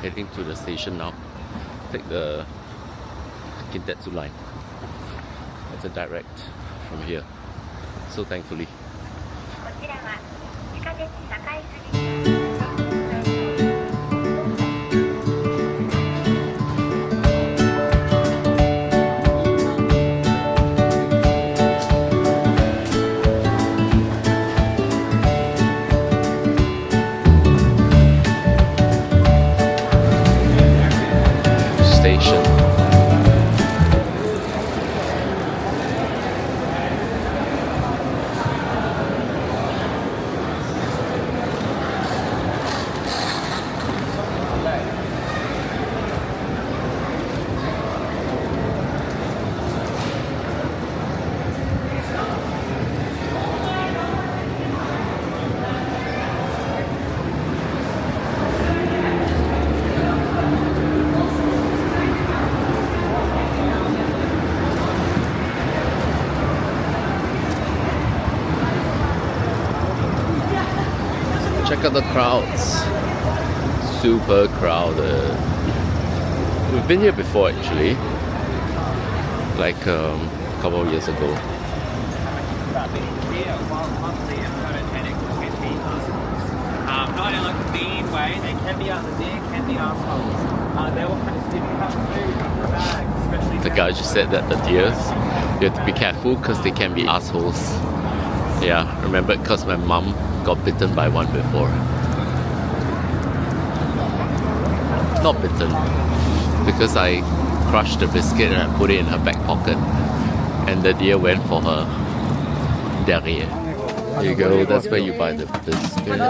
heading to the station now. Take the Kintetsu line. It's a direct from here. So thankfully. Station. Check out the crowds. Super crowded. We've been here before actually. Like a couple of years ago. Not in like a mean way, they can be out there, can be assholes. They will kind of dip up food up the bag, especially. The guy just said that the deers, you have to be careful because they can be assholes. Yeah, remember because my mum got bitten by one before. Not bitten, because I crushed the biscuit and I put it in her back pocket, and the deer went for her derrière. There you go, that's where you buy the biscuit.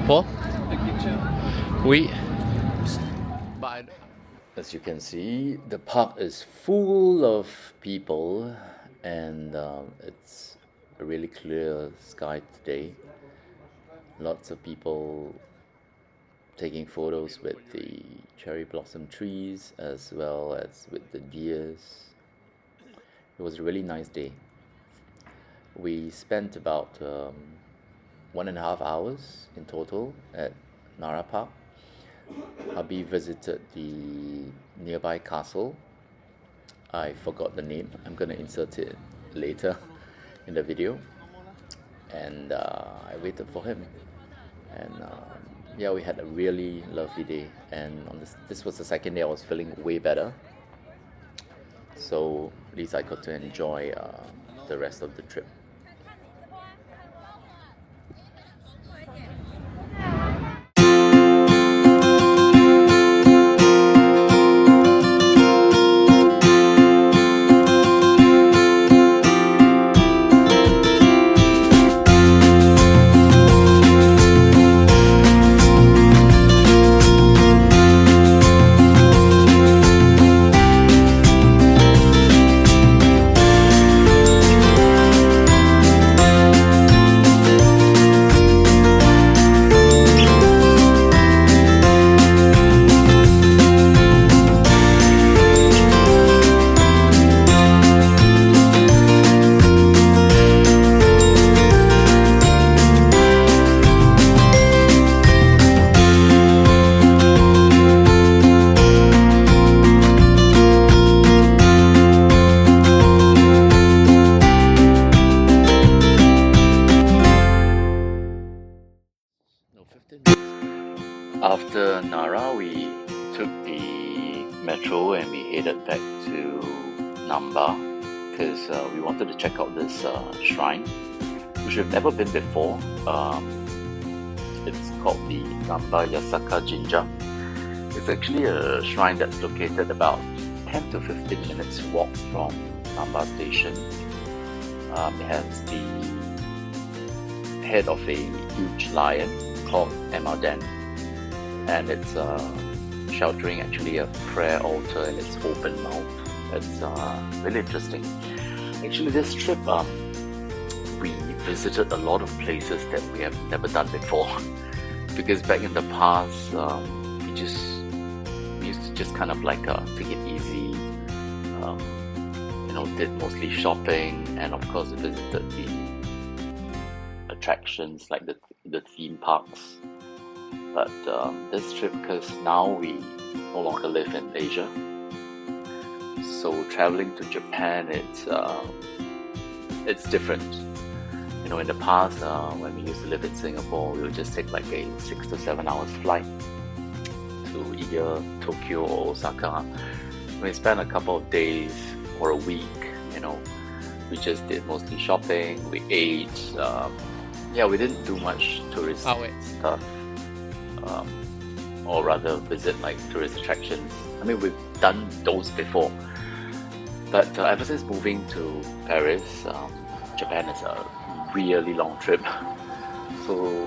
Paul? Oui. But as you can see, the park is full of people, and it's a really clear sky today. Lots of people taking photos with the cherry blossom trees as well as with the deers. It was a really nice day. We spent about 1.5 hours in total at Nara Park. Hubby visited the nearby castle. I forgot the name. I'm gonna insert it later in the video. And I waited for him. And yeah, we had a really lovely day. And on this was the second day I was feeling way better. So at least I got to enjoy the rest of the trip. After Nara, we took the metro and we headed back to Namba because we wanted to check out this shrine, which we've never been before. It's called the Namba Yasaka Jinja. It's actually a shrine that's located about 10 to 15 minutes walk from Namba station. It has the head of a huge lion called Emaden, and it's sheltering actually a prayer altar in its open mouth. It's really interesting. Actually, this trip we visited a lot of places that we have never done before because back in the past we used to just kind of like take it easy, did mostly shopping, and of course visited the attractions like the theme parks. But this trip, because now we no longer live in Asia, so traveling to Japan, it's different. In the past, when we used to live in Singapore, we would just take like a 6 to 7 hours flight to either Tokyo or Osaka. We spent a couple of days or a week. We just did mostly shopping. We ate. We didn't do much tourist stuff, or rather visit like tourist attractions. I mean, we've done those before, but ever since moving to Paris, Japan is a really long trip. So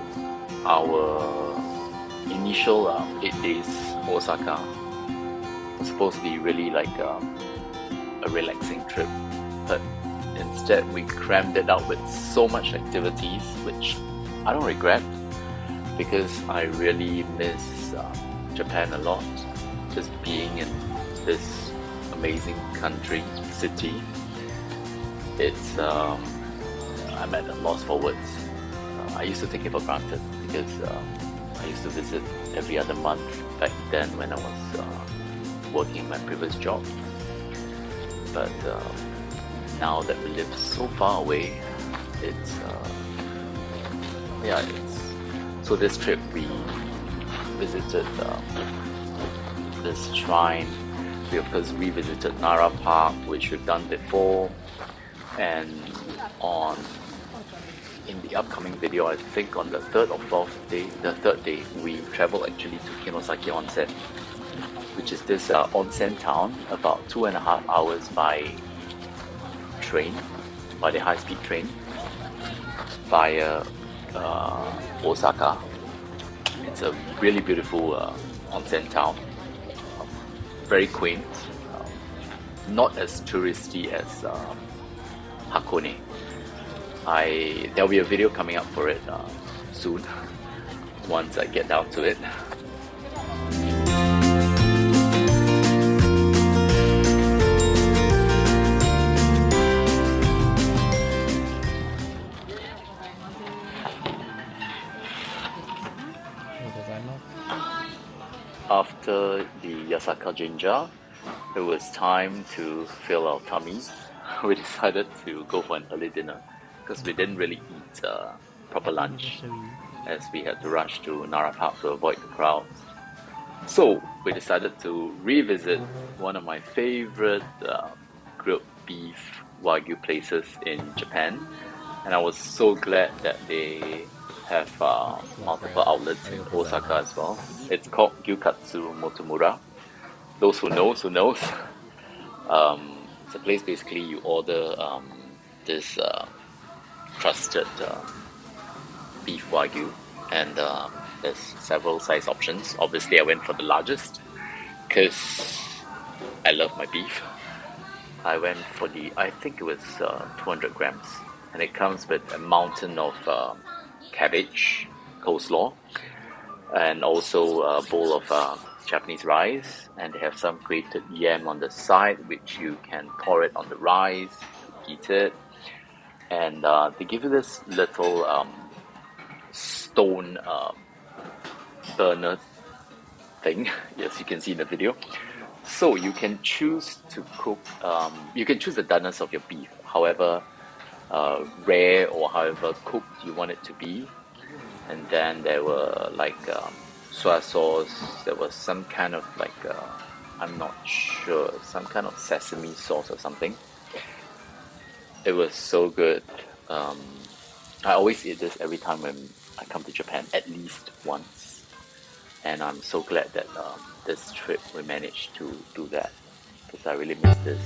our initial 8 days Osaka was supposed to be really like a relaxing trip, but instead we crammed it out with so much activities, which I don't regret because I really miss Japan a lot. Just being in this amazing city, it's I'm at a loss for words. I used to take it for granted because I used to visit every other month back then when I was working my previous job. But now that we live so far away, so this trip we visited this shrine. We of course revisited Nara Park, which we've done before, and in the upcoming video, I think on the third day, we travel actually to Kinosaki Onsen, which is this onsen town about 2.5 hours by the high-speed train via Osaka. It's a really beautiful onsen town, very quaint, not as touristy as Hakone. There'll be a video coming up for it soon once I get down to it. After the Yasaka Jinja, it was time to fill our tummies. We decided to go for an early dinner because we didn't really eat proper lunch as we had to rush to Nara Park to avoid the crowds. So we decided to revisit one of my favorite grilled beef Wagyu places in Japan, and I was so glad that they have multiple outlets in Osaka as well. It's called Gyukatsu Motomura. Those who knows. It's a place basically you order this trusted beef Wagyu, and there's several size options. Obviously I went for the largest because I love my beef. I went for I think it was 200 grams, and it comes with a mountain of cabbage, coleslaw, and also a bowl of Japanese rice, and they have some grated yam on the side which you can pour it on the rice, heat it, and they give you this little stone burner thing, yes, you can see in the video. So you can choose to cook, you can choose the doneness of your beef, however rare or however cooked you want it to be. And then there were like soy sauce. There was some kind of like I'm not sure, some kind of sesame sauce or something. It was so good. I always eat this every time when I come to Japan, at least once. And I'm so glad that this trip we managed to do that, because I really miss this.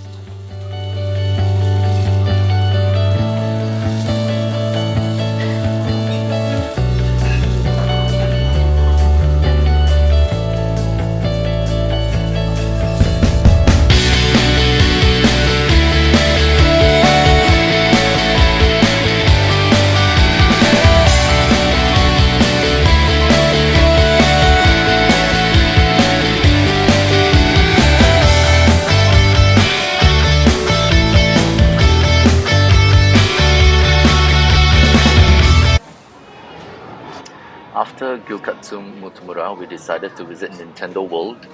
After gyukatsu motomura, we decided to visit Nintendo World,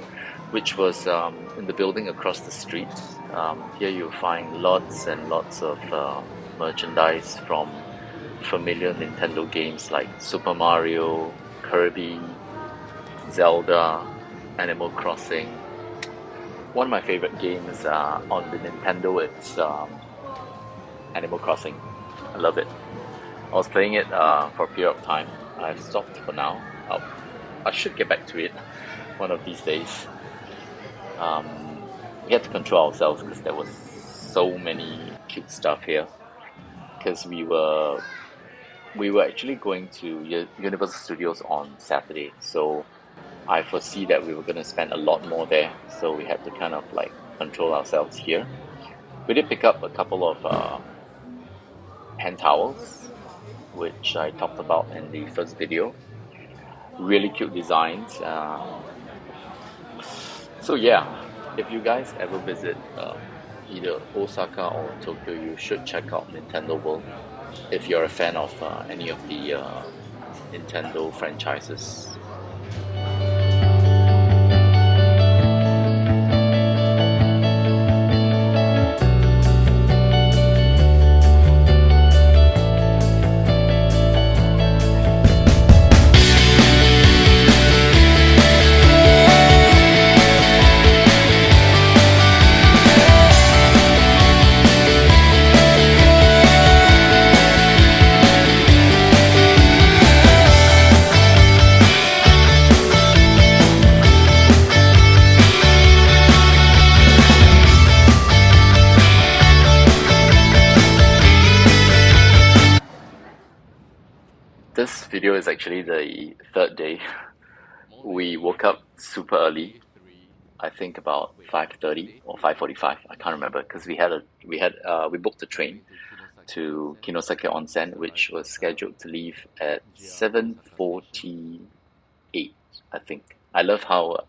which was in the building across the street. Here you'll find lots and lots of merchandise from familiar Nintendo games like Super Mario, Kirby, Zelda, Animal Crossing. One of my favorite games on the Nintendo, it's Animal Crossing. I love it. I was playing it for a period of time. I've stopped for now. I should get back to it one of these days. We had to control ourselves because there was so many cute stuff here. Because we were actually going to Universal Studios on Saturday, so I foresee that we were going to spend a lot more there. So we had to kind of like control ourselves here. We did pick up a couple of hand towels, which I talked about in the first video. Really cute designs. So yeah, if you guys ever visit either Osaka or Tokyo, you should check out Nintendo World if you're a fan of any of the Nintendo franchises. This video is actually the third day. We woke up super early. I think about 5:30 or 5:45. I can't remember, because we booked a train to Kinosake Onsen, which was scheduled to leave at 7:48. I think. I love how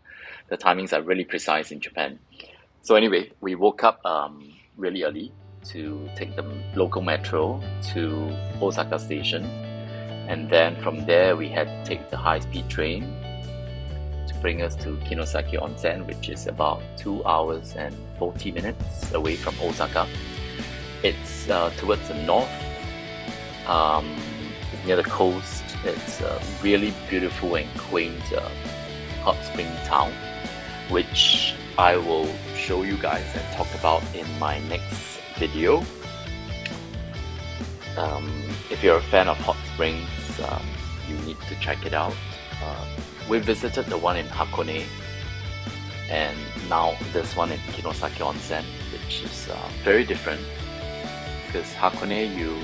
the timings are really precise in Japan. So anyway, we woke up really early to take the local metro to Osaka Station. And then from there, we had to take the high-speed train to bring us to Kinosake Onsen, which is about 2 hours and 40 minutes away from Osaka. It's towards the north, near the coast. It's a really beautiful and quaint hot spring town, which I will show you guys and talk about in my next video. If you're a fan of hot springs, you need to check it out. We visited the one in Hakone, and now this one in Kinosake Onsen, which is very different, because Hakone, you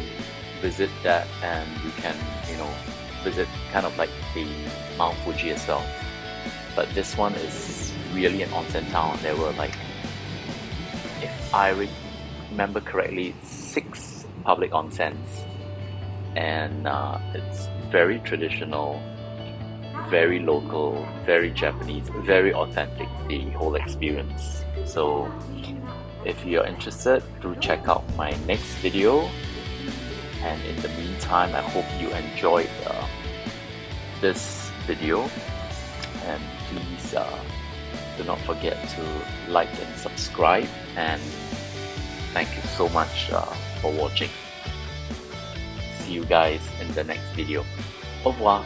visit that and you can visit kind of like the Mount Fuji as well. But this one is really an onsen town. There were like, if I remember correctly, 6 public onsens. And it's very traditional, very local, very Japanese, very authentic, the whole experience. So if you're interested, do check out my next video. And in the meantime, I hope you enjoyed this video. And please do not forget to like and subscribe. And thank you so much for watching. See you guys in the next video. Au revoir.